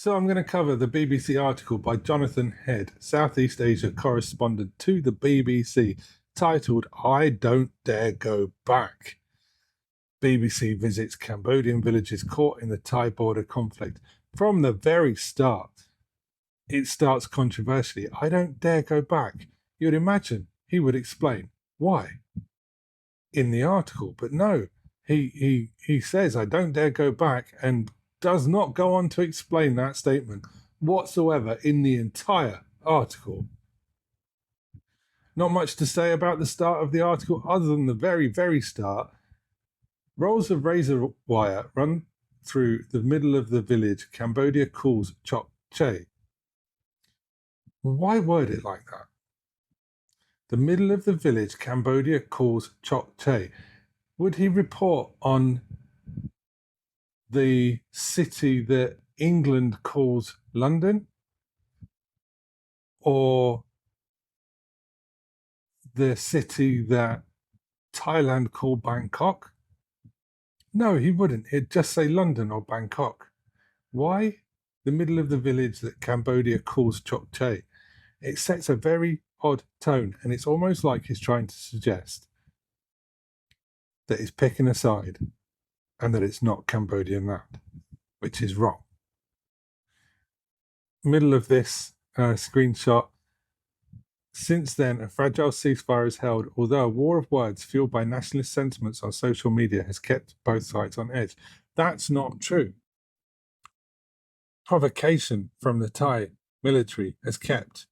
So I'm going to cover the BBC article by Jonathan Head, Southeast Asia correspondent to the BBC, titled "I Don't Dare Go Back." BBC visits Cambodian villages caught in the Thai border conflict. From the very start, it starts controversially. I don't dare go back. You'd imagine he would explain why in the article, but no, he says I don't dare go back and does not go on to explain that statement whatsoever in the entire article. Not much to say about the start of the article other than the very, very start. Rolls of razor wire run through the middle of the village Cambodia calls Chok Che. Why word it like that? The middle of the village Cambodia calls Chok Che. Would he report on the city that England calls London, or the city that Thailand called Bangkok? No, he wouldn't. He'd just say London or Bangkok. Why the middle of the village that Cambodia calls Chok Che? It sets a very odd tone, and it's almost like he's trying to suggest that he's picking a side and that it's not Cambodian land, which is wrong. Middle of this screenshot. Since then, a fragile ceasefire is held, although a war of words fueled by nationalist sentiments on social media has kept both sides on edge. That's not true. Provocation from the Thai military has kept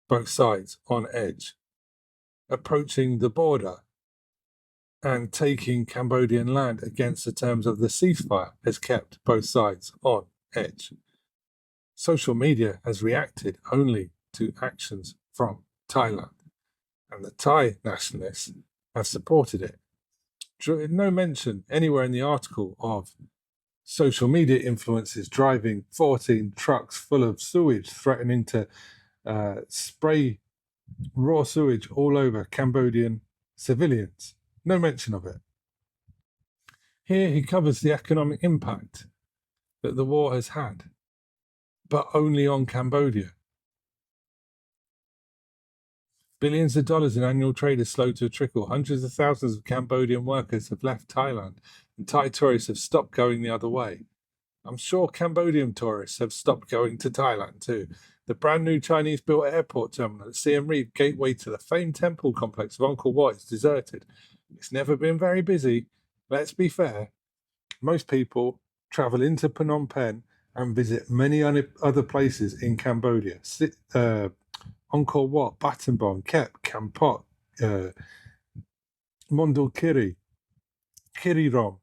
both sides on edge. Approaching the border and taking Cambodian land against the terms of the ceasefire has kept both sides on edge. Social media has reacted only to actions from Thailand, and the Thai nationalists have supported it. No mention anywhere in the article of social media influencers driving 14 trucks full of sewage, threatening to spray raw sewage all over Cambodian civilians. No mention of it. Here he covers the economic impact that the war has had, but only on Cambodia. Billions of dollars in annual trade is slow to a trickle. Hundreds of thousands of Cambodian workers have left Thailand, and Thai tourists have stopped going the other way. I'm sure Cambodian tourists have stopped going to Thailand too. The brand new Chinese-built airport terminal at Siem Reap, gateway to the famed temple complex of Angkor Wat, is deserted. It's never been very busy. Let's be fair. Most people travel into Phnom Penh and visit many other places in Cambodia. Angkor Wat, Battambang, Kep, Kampot, Mondulkiri, Kirirom,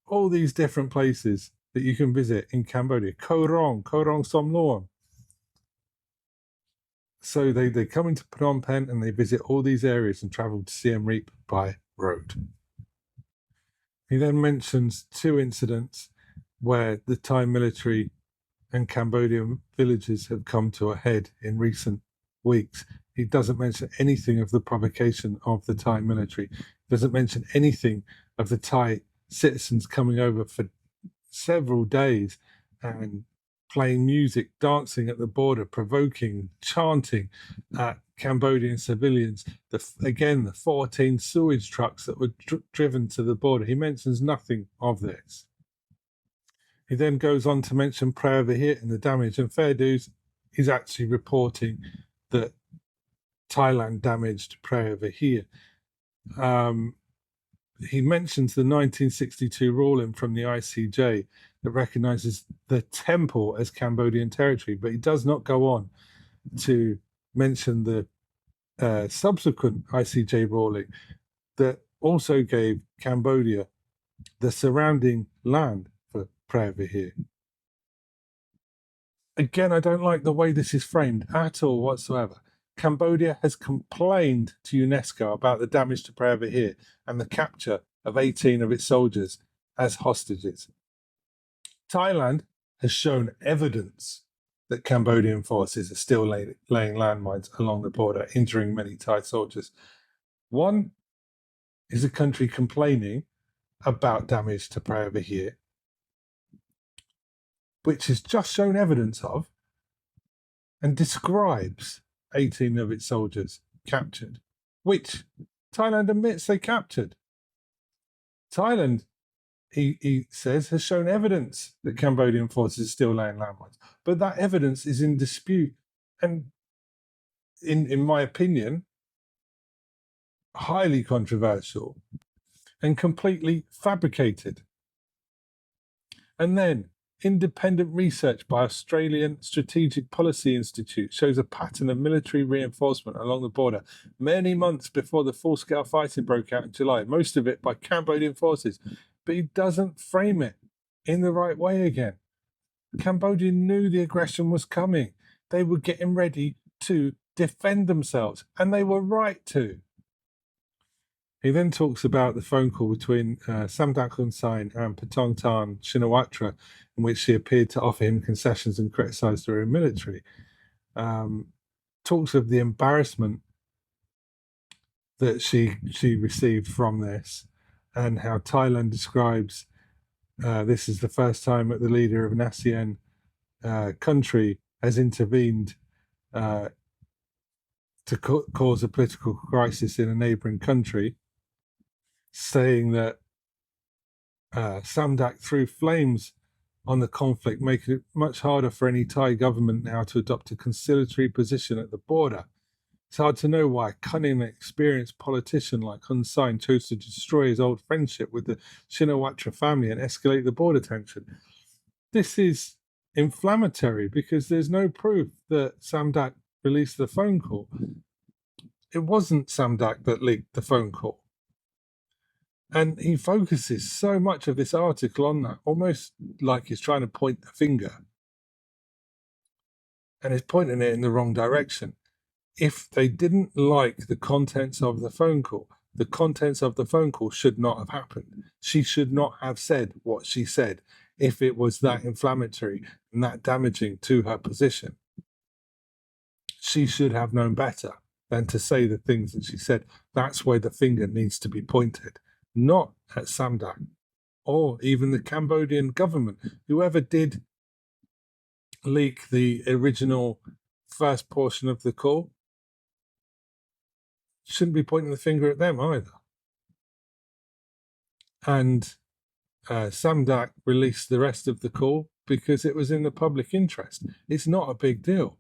all these different places that you can visit in Cambodia. Koh Rong Som Luang. So they come into Phnom Penh and they visit all these areas and travel to Siem Reap by road. He then mentions two incidents where the Thai military and Cambodian villages have come to a head in recent weeks. He doesn't mention anything of the provocation of the Thai military. He doesn't mention anything of the Thai citizens coming over for several days and playing music, dancing at the border, provoking, chanting at Cambodian civilians. The 14 sewage trucks that were driven to the border. He mentions nothing of this. He then goes on to mention Praia Vihear and the damage, and fair dues, he's actually reporting that Thailand damaged Praia Vihear. He mentions the 1962 ruling from the ICJ that recognises the temple as Cambodian territory, but he does not go on to mention the subsequent ICJ ruling that also gave Cambodia the surrounding land for Praia Vihear. Again, I don't like the way this is framed at all whatsoever. Cambodia has complained to UNESCO about the damage to Praia Vihear and the capture of 18 of its soldiers as hostages. Thailand has shown evidence that Cambodian forces are still laying landmines along the border, injuring many Thai soldiers. One is a country complaining about damage to Praia Vihear, which has just shown evidence of and describes 18 of its soldiers captured, which Thailand admits they captured. Thailand, he says, has shown evidence that Cambodian forces are still laying landmines, but that evidence is in dispute and, in my opinion, highly controversial and completely fabricated. And then independent research by Australian Strategic Policy Institute shows a pattern of military reinforcement along the border many months before the full-scale fighting broke out in July, most of it by Cambodian forces. But he doesn't frame it in the right way again. Cambodia knew the aggression was coming. They were getting ready to defend themselves, and they were right to. He then talks about the phone call between Samdak Hun Sen and Patongtarn Shinawatra, in which she appeared to offer him concessions and criticise their own military. Talks of the embarrassment that she received from this, and how Thailand describes this as the first time that the leader of an ASEAN country has intervened to cause a political crisis in a neighbouring country, saying that Samdak threw flames on the conflict, making it much harder for any Thai government now to adopt a conciliatory position at the border. It's hard to know why a cunning and experienced politician like Hun Sen chose to destroy his old friendship with the Shinawatra family and escalate the border tension. This is inflammatory because there's no proof that Samdak released the phone call. It wasn't Samdak that leaked the phone call. And he focuses so much of this article on that, almost like he's trying to point the finger. And he's pointing it in the wrong direction. If they didn't like the contents of the phone call, the contents of the phone call should not have happened. She should not have said what she said if it was that inflammatory and that damaging to her position. She should have known better than to say the things that she said. That's where the finger needs to be pointed. Not at Samdak or even the Cambodian government. Whoever did leak the original first portion of the call shouldn't be pointing the finger at them either. And Samdak released the rest of the call because it was in the public interest. It's not a big deal.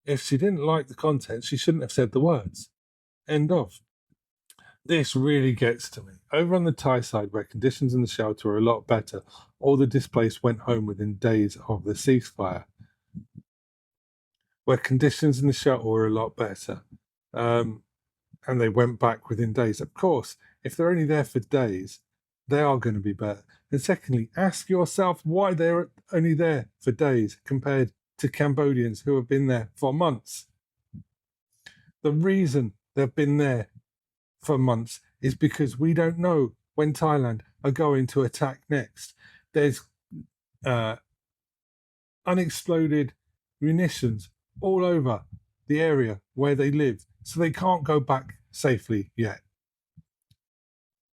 If she didn't like the content, she shouldn't have said the words. End of. This really gets to me. Over on the Thai side, where conditions in the shelter are a lot better, all the displaced went home within days of the ceasefire. Where conditions in the shelter were a lot better, and they went back within days. Of course, if they're only there for days, they are going to be better. And secondly, ask yourself why they're only there for days compared to Cambodians who have been there for months. The reason they've been there for months is because we don't know when Thailand are going to attack next. There's unexploded munitions all over the area where they live, so they can't go back safely yet.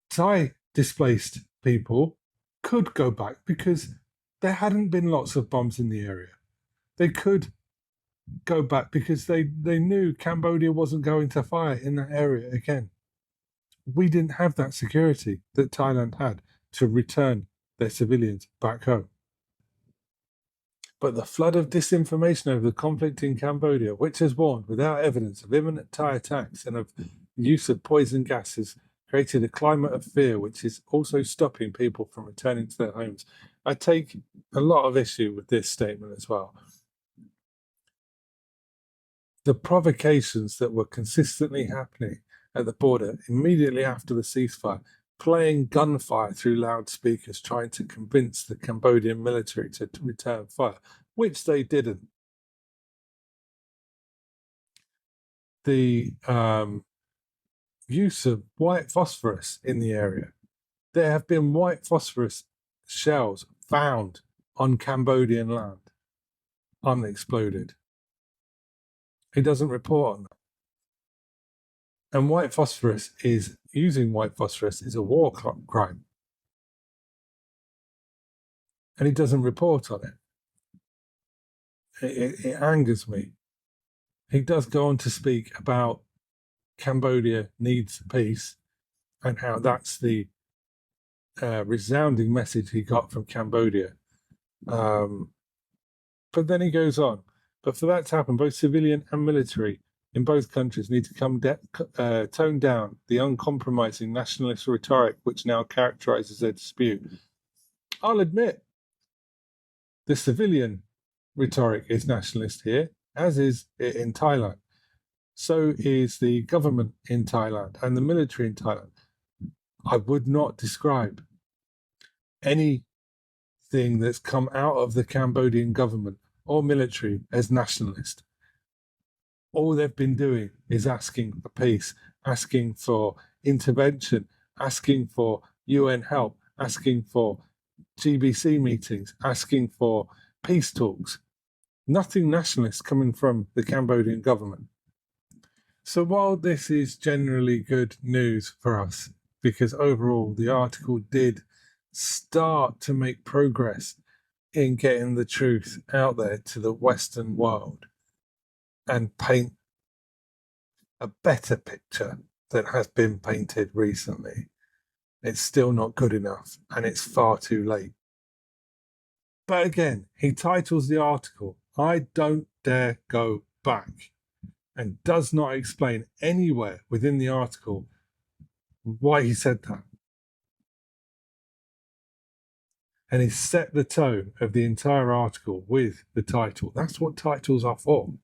Thai displaced people could go back because there hadn't been lots of bombs in the area. They could go back because they knew Cambodia wasn't going to fire in that area again. We didn't have that security that Thailand had to return their civilians back home. But the flood of disinformation over the conflict in Cambodia, which has warned without evidence of imminent Thai attacks and of use of poison gas, has created a climate of fear, which is also stopping people from returning to their homes. I take a lot of issue with this statement as well. The provocations that were consistently happening at the border immediately after the ceasefire, playing gunfire through loudspeakers, trying to convince the Cambodian military to return fire, which they didn't. The use of white phosphorus in the area. There have been white phosphorus shells found on Cambodian land, unexploded. He doesn't report on that. And using white phosphorus is a war crime. and he doesn't report on it. It angers me. He does go on to speak about Cambodia needs peace and how that's the resounding message he got from Cambodia. But then he goes on. But for that to happen, both civilian and military in both countries need to tone down the uncompromising nationalist rhetoric which now characterizes their dispute. I'll admit, the civilian rhetoric is nationalist here, as is it in Thailand. So is the government in Thailand and the military in Thailand. I would not describe anything that's come out of the Cambodian government or military as nationalist. All they've been doing is asking for peace, asking for intervention, asking for UN help, asking for GBC meetings, asking for peace talks. Nothing nationalist coming from the Cambodian government. So while this is generally good news for us, because overall the article did start to make progress in getting the truth out there to the Western world and paint a better picture than has been painted recently, it's still not good enough, and it's far too late. But again, he titles the article, "I Don't Dare Go Back," and does not explain anywhere within the article why he said that. And he set the tone of the entire article with the title. That's what titles are for.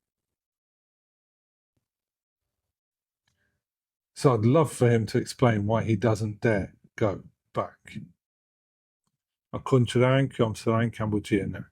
So I'd love for him to explain why he doesn't dare go back. Akuncharang, Kyom Sarang, Cambodia now.